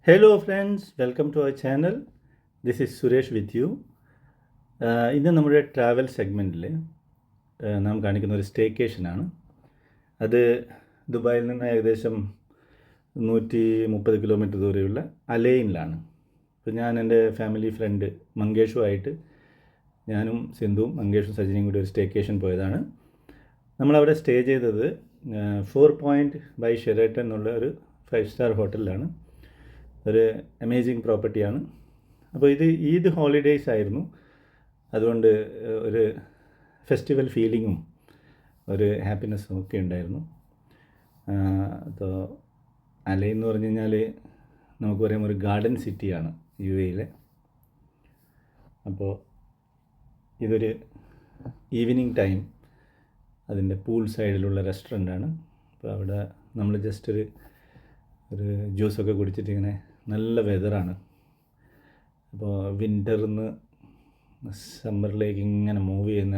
Hello friends, welcome to our channel. This is Suresh with you. ഇന്ന് നമ്മുടെ travel സെഗ്മെൻറ്റിൽ നാം കാണിക്കുന്ന ഒരു സ്റ്റേക്കേഷനാണ്. അത് ദുബായിൽ നിന്ന് ഏകദേശം 130 കിലോമീറ്റർ ദൂരെയുള്ള അലൈനിലാണ്. അപ്പോൾ ഞാൻ എൻ്റെ ഫാമിലി ഫ്രണ്ട് മങ്കേഷുമായിട്ട് ഞാനും സിന്ധുവും മങ്കേഷും സജിനിയും കൂടി ഒരു സ്റ്റേക്കേഷൻ പോയതാണ്. നമ്മളവിടെ സ്റ്റേ ചെയ്തത് 4 പോയിൻറ്റ് ബൈ ഷെറാട്ടൺ എന്നുള്ള ഒരു 5 സ്റ്റാർ ഹോട്ടലിലാണ്. ഒരു അമേസിങ് പ്രോപ്പർട്ടിയാണ്. അപ്പോൾ ഇത് ഈദ് ഹോളിഡേയ്സ് ആയിരുന്നു. അതുകൊണ്ട് ഒരു ഫെസ്റ്റിവൽ ഫീലിങ്ങും ഒരു ഹാപ്പിനെസ്സും ഒക്കെ ഉണ്ടായിരുന്നു. അപ്പോൾ അലൈൻ എന്ന് പറഞ്ഞു കഴിഞ്ഞാൽ നമുക്ക് പറയാം ഒരു ഗാർഡൻ സിറ്റിയാണ് UAE. അപ്പോൾ ഇതൊരു ഈവനിങ് ടൈം അതിൻ്റെ പൂൾ സൈഡിലുള്ള റെസ്റ്റോറൻ്റാണ്. അപ്പോൾ അവിടെ നമ്മൾ ജസ്റ്റ് ഒരു ജ്യൂസൊക്കെ കുടിച്ചിട്ട് ഇങ്ങനെ നല്ല വെതറാണ്. അപ്പോൾ വിൻ്ററിൽ നിന്ന് സമ്മറിലേക്ക് ഇങ്ങനെ മൂവ് ചെയ്യുന്ന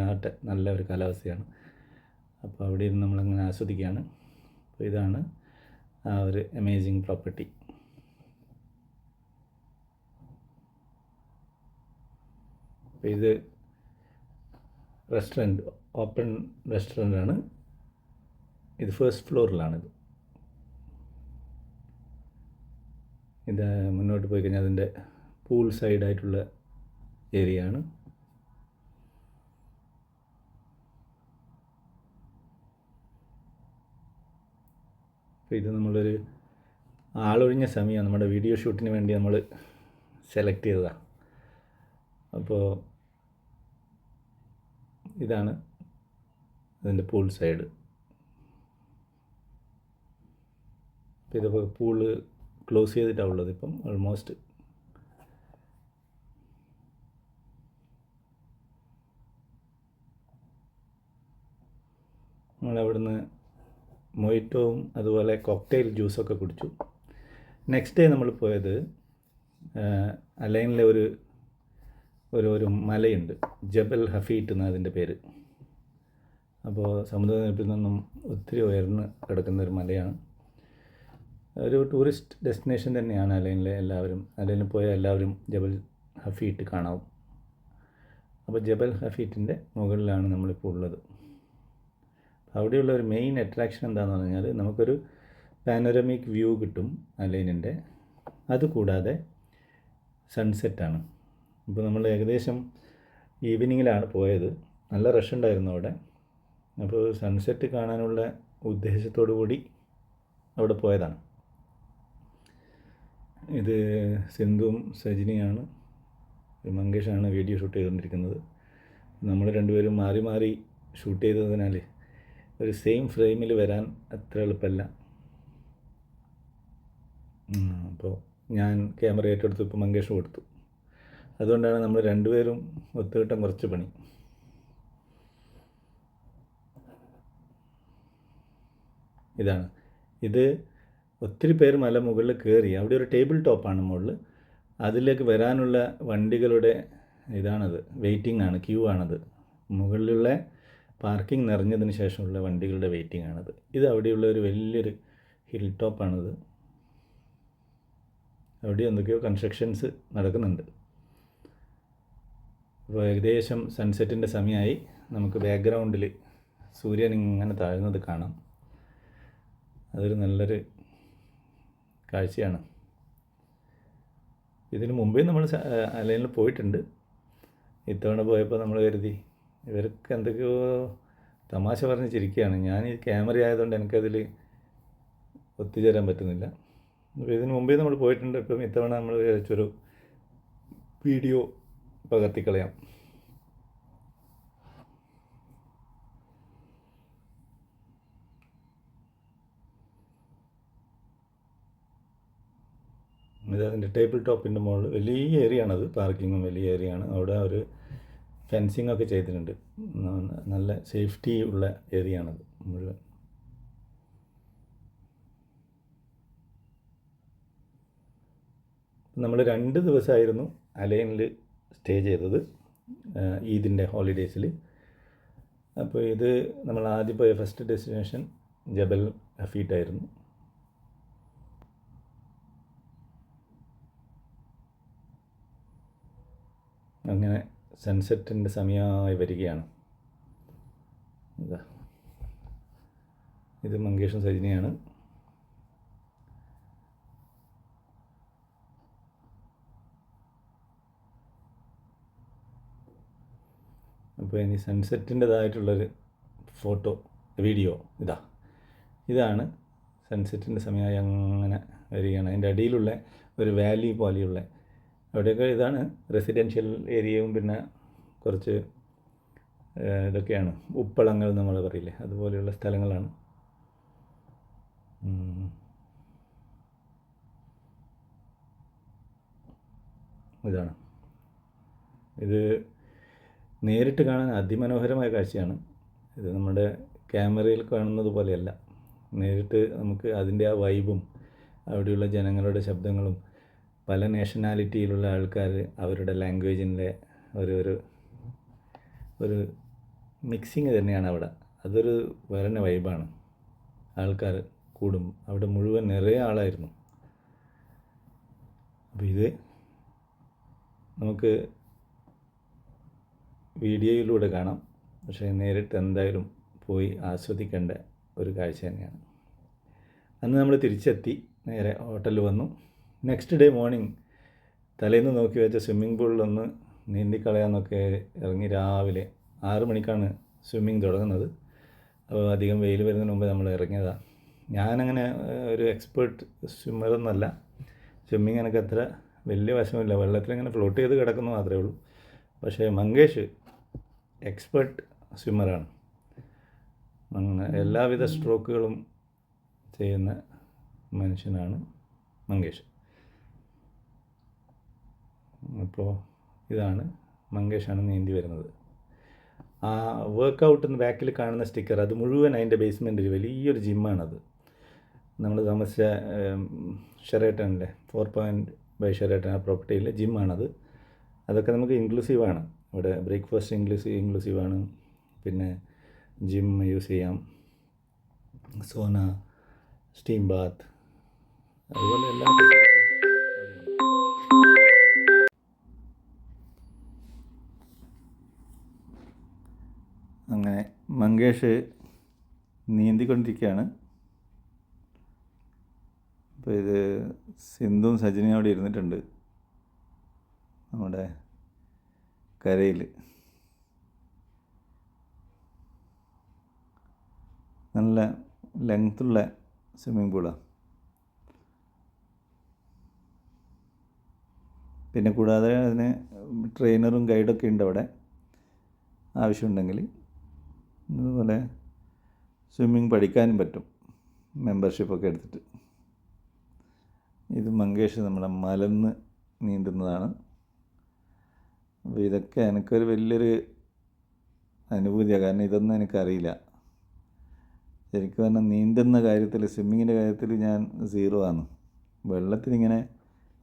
നല്ല ഒരു കാലാവസ്ഥയാണ്. അപ്പോൾ അവിടെ ഇരുന്ന് നമ്മളങ്ങനെ ആസ്വദിക്കുകയാണ്. അപ്പോൾ ഇതാണ് ആ ഒരു അമേസിങ് പ്രോപ്പർട്ടി. അപ്പോൾ ഇത് റെസ്റ്റോറൻറ്റ്, ഓപ്പൺ റെസ്റ്റോറൻ്റാണ്. ഇത് ഫസ്റ്റ് ഫ്ലോറിലാണിത്. ഇത് മുന്നോട്ട് പോയി കഴിഞ്ഞാൽ അതിൻ്റെ പൂൾ സൈഡായിട്ടുള്ള ഏരിയ ആണ്. അപ്പോൾ ഇത് നമ്മളൊരു ആളൊഴിഞ്ഞ സമയം നമ്മുടെ വീഡിയോ ഷൂട്ടിന് വേണ്ടി നമ്മൾ സെലക്ട് ചെയ്തതാണ്. അപ്പോൾ ഇതാണ് അതിൻ്റെ പൂൾ സൈഡ്. അപ്പോൾ ഇതിപ്പോൾ പൂള് ക്ലോസ് ചെയ്തിട്ടാണ് ഉള്ളത് ഇപ്പം ഓൾമോസ്റ്റ്. നമ്മളവിടുന്ന് മൊയ്റ്റോവും അതുപോലെ കോക്ടെയിൽ ജ്യൂസൊക്കെ കുടിച്ചു. നെക്സ്റ്റ് ഡേ നമ്മൾ പോയത് അലൈനിലെ ഒരു മലയുണ്ട്, ജബൽ ഹഫീറ്റ് എന്നാണ് അതിൻ്റെ പേര്. അപ്പോൾ സമുദ്രനിരപ്പിൽ നിന്നും ഒത്തിരി ഉയർന്ന് കിടക്കുന്ന ഒരു മലയാണ്. ഒരു ടൂറിസ്റ്റ് ഡെസ്റ്റിനേഷൻ തന്നെയാണ് അലൈനിലെ എല്ലാവരും. അലൈനിൽ പോയ എല്ലാവരും ജബൽ ഹഫീറ്റ് കാണാവും. അപ്പോൾ ജബൽ ഹഫീറ്റിൻ്റെ മുകളിലാണ് നമ്മളിപ്പോൾ ഉള്ളത്. അവിടെയുള്ള ഒരു മെയിൻ അട്രാക്ഷൻ എന്താണെന്ന് പറഞ്ഞാൽ നമുക്കൊരു പാനോരമിക് വ്യൂ കിട്ടും അലൈനിൻ്റെ. അതുകൂടാതെ സൺസെറ്റാണ്. ഇപ്പോൾ നമ്മൾ ഏകദേശം ഈവനിങ്ങിലാണ് പോയത്. നല്ല റഷ് ഉണ്ടായിരുന്നു അവിടെ. അപ്പോൾ സൺസെറ്റ് കാണാനുള്ള ഉദ്ദേശത്തോടു കൂടി അവിടെ പോയതാണ്. ഇത് സിന്ധുവും സജിനിയാണ്, മങ്കേഷാണ് വീഡിയോ ഷൂട്ട് ചെയ്തുകൊണ്ടിരിക്കുന്നത്. നമ്മൾ രണ്ടുപേരും മാറി മാറി ഷൂട്ട് ചെയ്തതിനാൽ ഒരു സെയിം ഫ്രെയിമിൽ വരാൻ അത്ര എളുപ്പമല്ല. അപ്പോൾ ഞാൻ ക്യാമറ ഏറ്റെടുത്തു, ഇപ്പോൾ മങ്കേഷ് കൊടുത്തു. അതുകൊണ്ടാണ് നമ്മൾ രണ്ടുപേരും ഒത്തുകിട്ടാൻ കുറച്ച് പണി. ഇതാണ് ഇത്. ഒത്തിരി പേര് മല മുകളിൽ കയറി. അവിടെ ഒരു ടേബിൾ ടോപ്പാണ് മുകളിൽ. അതിലേക്ക് വരാനുള്ള വണ്ടികളുടെ ഇതാണത്, വെയിറ്റിംഗ് ആണ്, ക്യൂ ആണത്. മുകളിലുള്ള പാർക്കിംഗ് നിറഞ്ഞതിന് ശേഷമുള്ള വണ്ടികളുടെ വെയിറ്റിംഗ് ആണത്. ഇത് അവിടെയുള്ള ഒരു വലിയൊരു ഹിൽ ടോപ്പാണിത്. അവിടെ എന്തൊക്കെയോ കൺസ്ട്രക്ഷൻസ് നടക്കുന്നുണ്ട്. അപ്പോൾ ഏകദേശം സൺസെറ്റിൻ്റെ സമയമായി. നമുക്ക് ബാക്ക്ഗ്രൗണ്ടിൽ സൂര്യൻ ഇങ്ങനെ താഴുന്നത് കാണാം. അതൊരു നല്ലൊരു കാഴ്ചയാണ്. ഇതിന് മുമ്പേ നമ്മൾ അലൈനിൽ പോയിട്ടുണ്ട്. ഇത്തവണ പോയപ്പോൾ നമ്മൾ കരുതി ഇവർക്ക് എന്തൊക്കെയോ തമാശ പറഞ്ഞ് ചിരിക്കുകയാണ്. ഞാൻ ഈ ക്യാമറ ആയതുകൊണ്ട് എനിക്കതിൽ ഒത്തുചേരാൻ പറ്റുന്നില്ല. അപ്പോൾ ഇതിന് മുമ്പേ നമ്മൾ പോയിട്ടുണ്ട്. ഇപ്പം ഇത്തവണ നമ്മൾ വിചാരിച്ചൊരു വീഡിയോ പകർത്തിക്കളയാം. ഇതിൻ്റെ ടേബിൾ ടോപ്പിൻ്റെ മുകളിൽ വലിയ ഏരിയ ആണത്. പാർക്കിങ്ങും വലിയ ഏരിയ ആണ്. അവിടെ ഒരു ഫെൻസിങ് ഒക്കെ ചെയ്തിട്ടുണ്ട്. നല്ല സേഫ്റ്റി ഉള്ള ഏരിയ ആണത് മുഴുവൻ. നമ്മൾ 2 ദിവസമായിരുന്നു അലൈനിൽ സ്റ്റേ ചെയ്തത് ഈദിൻ്റെ ഹോളിഡേയ്സിൽ. അപ്പോൾ ഇത് നമ്മൾ ആദ്യം പോയ ഫസ്റ്റ് ഡെസ്റ്റിനേഷൻ ജബൽ ഹഫീറ്റ് ആയിരുന്നു. അങ്ങനെ സൺസെറ്റിൻ്റെ സമയമായി വരികയാണ്. ഇതാ ഇത് മങ്കേഷും സജിനിയാണ്. അപ്പോൾ ഇനി സൺസെറ്റിൻ്റെതായിട്ടുള്ളൊരു വീഡിയോ ഇതാണ് സൺസെറ്റിൻ്റെ സമയമായി അങ്ങനെ വരികയാണ്. അതിൻ്റെ അടിയിലുള്ള ഒരു വാലി പോലെയുള്ള അവിടെയൊക്കെ ഇതാണ് റെസിഡൻഷ്യൽ ഏരിയയും പിന്നെ കുറച്ച് ഇതൊക്കെയാണ് ഉപ്പളങ്ങൾ നമ്മൾ പറയില്ലേ, അതുപോലെയുള്ള സ്ഥലങ്ങളാണ്. ഇതാണ് ഇത് നേരിട്ട് കാണാൻ അതിമനോഹരമായ കാഴ്ചയാണ്. ഇത് നമ്മുടെ ക്യാമറയിൽ കാണുന്നത് പോലെയല്ല. നേരിട്ട് നമുക്ക് അതിൻ്റെ ആ വൈബും അവിടെയുള്ള ജനങ്ങളുടെ ശബ്ദങ്ങളും പല നാഷണാലിറ്റിയിലുള്ള ആൾക്കാർ അവരുടെ ലാംഗ്വേജിൻ്റെ ഒരു മിക്സിങ് തന്നെയാണ് അവിടെ. അതൊരു വേറെ വൈബാണ്. ആൾക്കാർ കൂടും, അവിടെ മുഴുവൻ നിറയെ ആളായിരുന്നു. അപ്പോൾ ഇത് നമുക്ക് വീഡിയോയിലൂടെ കാണാം, പക്ഷേ നേരിട്ട് എന്തായാലും പോയി ആസ്വദിക്കേണ്ട ഒരു കാഴ്ച തന്നെയാണ്. അന്ന് നമ്മൾ തിരിച്ചെത്തി, നേരെ ഹോട്ടലിൽ വന്നു. നെക്സ്റ്റ് ഡേ മോർണിംഗ് തലേന്ന് നോക്കി വെച്ച സ്വിമ്മിംഗ് പൂളിലൊന്ന് നീന്തിക്കളയാന്നൊക്കെ ഇറങ്ങി. രാവിലെ 6 മണിക്കാണ് സ്വിമ്മിങ് തുടങ്ങുന്നത്. അപ്പോൾ അധികം വെയിൽ വരുന്നതിന് മുമ്പ് നമ്മൾ ഇറങ്ങിയതാണ്. ഞാനങ്ങനെ ഒരു എക്സ്പേർട്ട് സ്വിമ്മറൊന്നുമല്ല. സ്വിമ്മിങ് എനിക്ക് അത്ര വലിയ വശമില്ല, വെള്ളത്തിലിങ്ങനെ ഫ്ലോട്ട് ചെയ്ത് കിടക്കുന്നു മാത്രമേ ഉള്ളൂ. പക്ഷേ മങ്കേഷ് എക്സ്പേർട്ട് സ്വിമ്മറാണ്. എല്ലാവിധ സ്ട്രോക്കുകളും ചെയ്യുന്ന മനുഷ്യനാണ് മങ്കേഷ്. അപ്പോൾ ഇതാണ് മങ്കേഷാണ് നീന്തി വരുന്നത്. ആ വർക്കൗട്ടിന് ബാക്കിൽ കാണുന്ന സ്റ്റിക്കർ അത് മുഴുവൻ അതിൻ്റെ ബേസ്മെൻറ്റിൽ വലിയൊരു ജിമ്മാണത്. നമ്മൾ താമസിച്ച ഷെറേട്ടണിലെ 4 ഷെറേട്ടൺ ആ പ്രോപ്പർട്ടിയിലെ ജിമ്മാണത്. അതൊക്കെ നമുക്ക് ഇൻക്ലൂസീവാണ്. ഇവിടെ ബ്രേക്ക്ഫാസ്റ്റ് ഇൻക്ലൂസീവാണ്. പിന്നെ ജിം യൂസ് ചെയ്യാം, സോന, സ്റ്റീം ബാത്ത്, അതുപോലെ എല്ലാ അങ്ങനെ മങ്കേഷ് നീന്തിക്കൊണ്ടിരിക്കുകയാണ്. അപ്പോൾ ഇത് സിന്ധുവും സജിനിയും അവിടെ ഇരുന്നിട്ടുണ്ട് നമ്മുടെ കരയിൽ. നല്ല ലെങ്ത്തുള്ള സ്വിമ്മിംഗ് പൂളാണ്. പിന്നെ കൂടാതെ അതിന് ട്രെയിനറും ഗൈഡൊക്കെ ഉണ്ട് അവിടെ ആവശ്യമുണ്ടെങ്കിൽ. അതുപോലെ സ്വിമ്മിങ് പഠിക്കാനും പറ്റും മെമ്പർഷിപ്പൊക്കെ എടുത്തിട്ട്. ഇത് മങ്കേഷ് നമ്മളെ മലന്ന് നീന്തുന്നതാണ്. അപ്പോൾ ഇതൊക്കെ എനിക്കൊരു വലിയൊരു അനുഭൂതിയാണ്. കാരണം ഇതൊന്നും എനിക്കറിയില്ല. ശരിക്കും പറഞ്ഞാൽ നീന്തുന്ന കാര്യത്തിൽ, സ്വിമ്മിങ്ങിൻ്റെ കാര്യത്തിൽ ഞാൻ 0 ആണ്. വെള്ളത്തിലിങ്ങനെ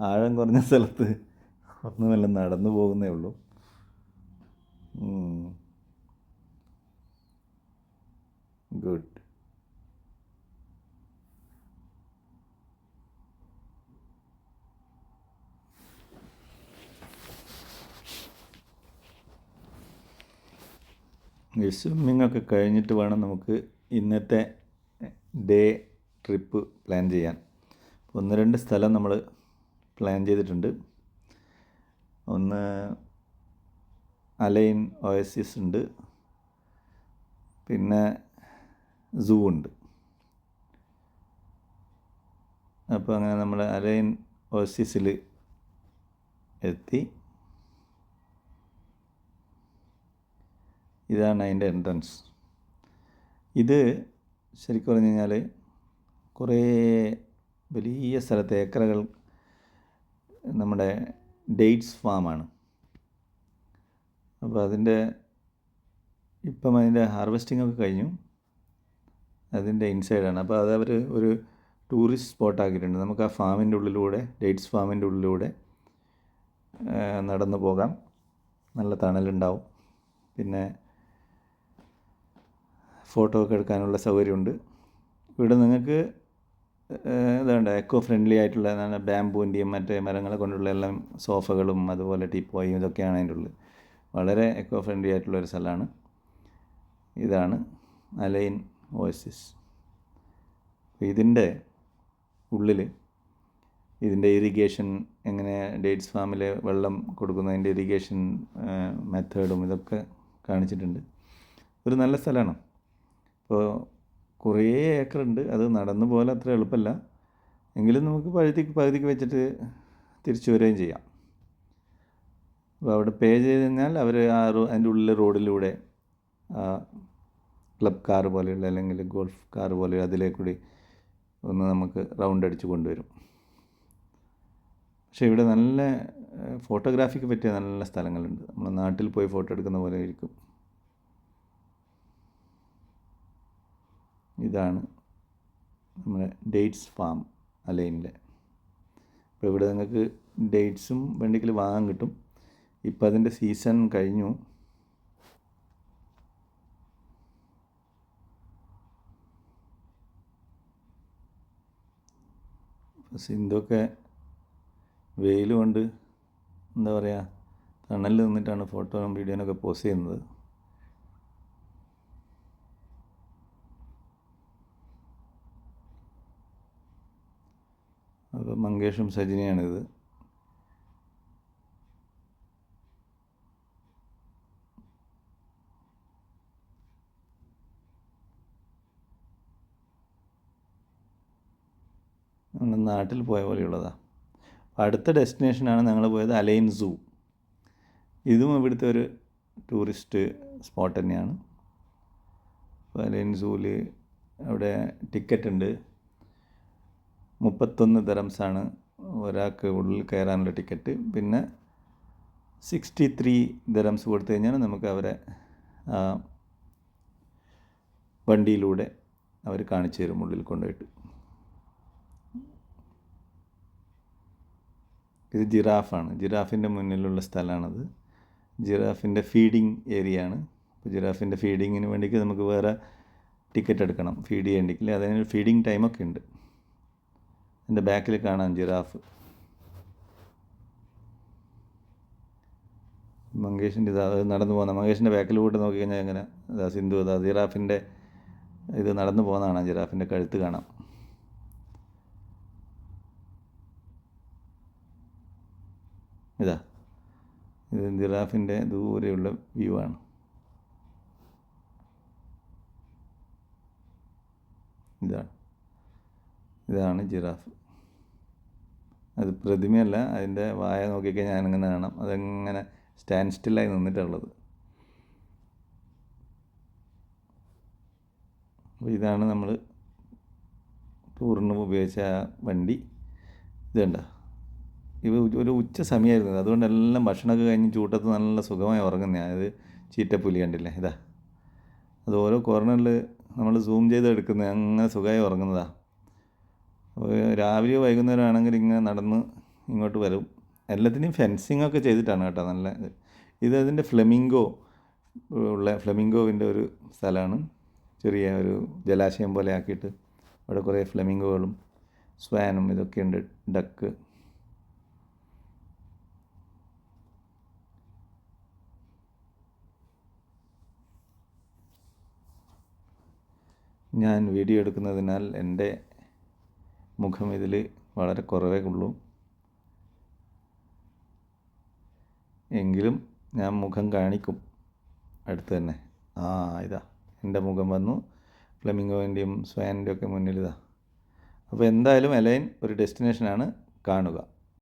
ആഴം കുറഞ്ഞ സ്ഥലത്ത് ഒന്നുമല്ല, നടന്നു പോകുന്നേ ഉള്ളൂ. ഗുഡ്. ഈ സ്വിമ്മിങ്ങൊക്കെ കഴിഞ്ഞിട്ട് വേണം നമുക്ക് ഇന്നത്തെ ഡേ ട്രിപ്പ് പ്ലാൻ ചെയ്യാൻ. 1-2 സ്ഥലം നമ്മൾ പ്ലാൻ ചെയ്തിട്ടുണ്ട്. ഒന്ന് അലൈൻ ഒയസിസ് ഉണ്ട്, പിന്നെ സൂ ഉണ്ട്. അപ്പോൾ അങ്ങനെ നമ്മൾ അലൈൻ ഒയസിസിൽ എത്തി. ഇതാണ് അതിൻ്റെ എൻട്രൻസ്. ഇത് ശരിക്കും പറഞ്ഞു കഴിഞ്ഞാൽ കുറേ വലിയ സ്ഥലത്ത് ഏക്കറുകൾ നമ്മുടെ ഡേറ്റ്സ് ഫാമാണ്. അപ്പോൾ ഇപ്പം അതിൻ്റെ ഹാർവെസ്റ്റിംഗ് ഒക്കെ കഴിഞ്ഞു. അതിൻ്റെ ഇൻസൈഡാണ്. അപ്പോൾ അതവർ ഒരു ടൂറിസ്റ്റ് സ്പോട്ടാക്കിയിട്ടുണ്ട്. നമുക്ക് ആ ഫാമിൻ്റെ ഉള്ളിലൂടെ, ഡേറ്റ്സ് ഫാമിൻ്റെ ഉള്ളിലൂടെ നടന്നു പോകാം. നല്ല തണലുണ്ടാവും. പിന്നെ ഫോട്ടോ ഒക്കെ എടുക്കാനുള്ള സൗകര്യമുണ്ട്. ഇവിടെ നിങ്ങൾക്ക് ഇതുണ്ട്, എക്കോ ഫ്രണ്ട്ലി ആയിട്ടുള്ള എന്താണ് ബാംബൂൻ്റെയും മറ്റേ മരങ്ങളെ കൊണ്ടുള്ള എല്ലാം സോഫകളും അതുപോലെ ടീപ്പോയും ഇതൊക്കെയാണ് അതിൻ്റെ ഉള്ളിൽ. വളരെ എക്കോ ഫ്രണ്ട്ലി ആയിട്ടുള്ളൊരു സ്ഥലമാണ്. ഇതാണ് അലൈൻ ഓയസിസ്. ഇതിൻ്റെ ഉള്ളിൽ ഇതിൻ്റെ ഇറിഗേഷൻ എങ്ങനെ ഡേറ്റ്സ് ഫാമിൽ വെള്ളം കൊടുക്കുന്നതിൻ്റെ ഇറിഗേഷൻ മെത്തേഡും ഇതൊക്കെ കാണിച്ചിട്ടുണ്ട്. ഒരു നല്ല സ്ഥലമാണ്. ഇപ്പോൾ കുറേ ഏക്കറുണ്ട്. അത് നടന്നു പോലെ അത്ര എളുപ്പമല്ല, എങ്കിലും നമുക്ക് പകുതിക്ക് വെച്ചിട്ട് തിരിച്ചു വരികയും ചെയ്യാം. അപ്പോൾ അവിടെ പേ ചെയ്ത് കഴിഞ്ഞാൽ അവർ അതിൻ്റെ ഉള്ളിലെ റോഡിലൂടെ ക്ലബ് കാർ പോലെയുള്ള അല്ലെങ്കിൽ ഗോൾഫ് കാർ പോലെ അതിലേക്കൂടി ഒന്ന് നമുക്ക് റൗണ്ട് അടിച്ച് കൊണ്ടുവരും. പക്ഷേ ഇവിടെ നല്ല ഫോട്ടോഗ്രാഫിക്ക് പറ്റിയ നല്ല സ്ഥലങ്ങളുണ്ട്. നമ്മുടെ നാട്ടിൽ പോയി ഫോട്ടോ എടുക്കുന്ന പോലെ ഇരിക്കും. ഇതാണ് നമ്മുടെ ഡേറ്റ്സ് ഫാം അലൈനിലെ. അപ്പോൾ ഇവിടെ നിങ്ങൾക്ക് ഡേറ്റ്സും വെണ്ടിക്കൽ വാങ്ങാൻ കിട്ടും. ഇപ്പം അതിൻ്റെ സീസൺ കഴിഞ്ഞു. സിന്ധുവൊക്കെ വെയിൽ കൊണ്ട് എന്താ പറയുക തണലിൽ നിന്നിട്ടാണ് ഫോട്ടോയും വീഡിയോനൊക്കെ പോസ്റ്റ് ചെയ്യുന്നത്. അപ്പോൾ മങ്കേഷും സജിനിയാണിത്. നമ്മുടെ നാട്ടിൽ പോയ പോലെയുള്ളതാണ്. അടുത്ത ഡെസ്റ്റിനേഷനാണ് ഞങ്ങൾ പോയത് അലൈൻ സൂ. ഇതും ഇവിടുത്തെ ഒരു ടൂറിസ്റ്റ് സ്പോട്ട് തന്നെയാണ്. അപ്പോൾ അലൈൻ സൂവിൽ അവിടെ ടിക്കറ്റ് ഉണ്ട്. 31 ദിറംസാണ് ഒരാൾക്ക് ഉള്ളിൽ കയറാനുള്ള ടിക്കറ്റ്. പിന്നെ 63 ദിറംസ് കൊടുത്തു കഴിഞ്ഞാൽ നമുക്ക് അവരെ വണ്ടിയിലൂടെ അവർ കാണിച്ചു തരും ഉള്ളിൽ കൊണ്ടുപോയിട്ട്. ഇത് ജിറാഫാണ്. ജിറാഫിൻ്റെ മുന്നിലുള്ള സ്ഥലമാണത്. ജിറാഫിൻ്റെ ഫീഡിങ് ഏരിയ ആണ്. അപ്പോൾ ജിറാഫിൻ്റെ ഫീഡിങ്ങിന് വേണ്ടിയിട്ട് നമുക്ക് വേറെ ടിക്കറ്റ് എടുക്കണം ഫീഡ് ചെയ്യേണ്ടെങ്കിൽ. അതിന് ഫീഡിങ് ടൈമൊക്കെ ഉണ്ട്. എൻ്റെ ബാക്കിൽ കാണാം ജിറാഫ്. മങ്കേഷിൻ്റെ അത് നടന്നു പോകുന്ന മങ്കേഷിൻ്റെ ബാക്കിലൂടെ നോക്കിക്കഴിഞ്ഞാൽ എങ്ങനെ ഇതാ സിന്ധു ഇതാ ജിറാഫിൻ്റെ ഇത് നടന്നു പോകുന്നതാണ്. ജിറാഫിൻ്റെ കഴുത്ത് കാണാം. ഇത് ജിറാഫിൻ്റെ ദൂരെയുള്ള വ്യൂ ആണ്. ഇതാണ് ജിറാഫ്. അത് പ്രതിമയല്ല, അതിൻ്റെ വായ നോക്കിക്കഴിഞ്ഞാൽ ഞാനിങ്ങനെ കാണാം. അതെങ്ങനെ സ്റ്റാൻഡ് സ്റ്റില്ലായി നിന്നിട്ടുള്ളത്. അപ്പോൾ ഇതാണ് നമ്മൾ ടൂറിന് ഉപയോഗിച്ച ആ വണ്ടി. ഇതുണ്ട ഒരു ഉച്ച സമയമായിരുന്നു. അതുകൊണ്ട് എല്ലാം ഭക്ഷണമൊക്കെ കഴിഞ്ഞ് ചൂട്ടത്ത് നല്ല സുഖമായി ഉറങ്ങുന്നതാണ്. അത് ചീറ്റപ്പുലി കണ്ടില്ലേ, ഇതാ അത് ഓരോ കോർണറിൽ നമ്മൾ സൂം ചെയ്ത് എടുക്കുന്നത്, അങ്ങനെ സുഖമായി ഉറങ്ങുന്നതാണ്. രാവിലെയോ വൈകുന്നേരം ആണെങ്കിൽ ഇങ്ങനെ നടന്ന് ഇങ്ങോട്ട് വരും. എല്ലാത്തിനെയും ഫെൻസിങ്ങൊക്കെ ചെയ്തിട്ടാണ് കേട്ടോ. നല്ല ഇത് അതിൻ്റെ ഫ്ലെമിംഗോവിൻ്റെ ഒരു സ്ഥലമാണ്. ചെറിയ ഒരു ജലാശയം പോലെ ആക്കിയിട്ട് അവിടെ കുറേ ഫ്ലെമിംഗോകളും സ്വാനും ഇതൊക്കെയുണ്ട്, ഡക്ക്. ഞാൻ വീഡിയോ എടുക്കുന്നതിനാൽ എൻ്റെ മുഖം ഇതിൽ വളരെ കുറവേ ഉള്ളൂ. എങ്കിലും ഞാൻ മുഖം കാണിക്കും അടുത്ത് തന്നെ. ഇതാ എൻ്റെ മുഖം വന്നു ഫ്ലെമിംഗോൻ്റെയും സ്വാനിൻ്റെയും ഒക്കെ മുന്നിൽ ഇതാ. അപ്പോൾ എന്തായാലും അലൈൻ ഒരു ഡെസ്റ്റിനേഷനാണ്, കാണുക.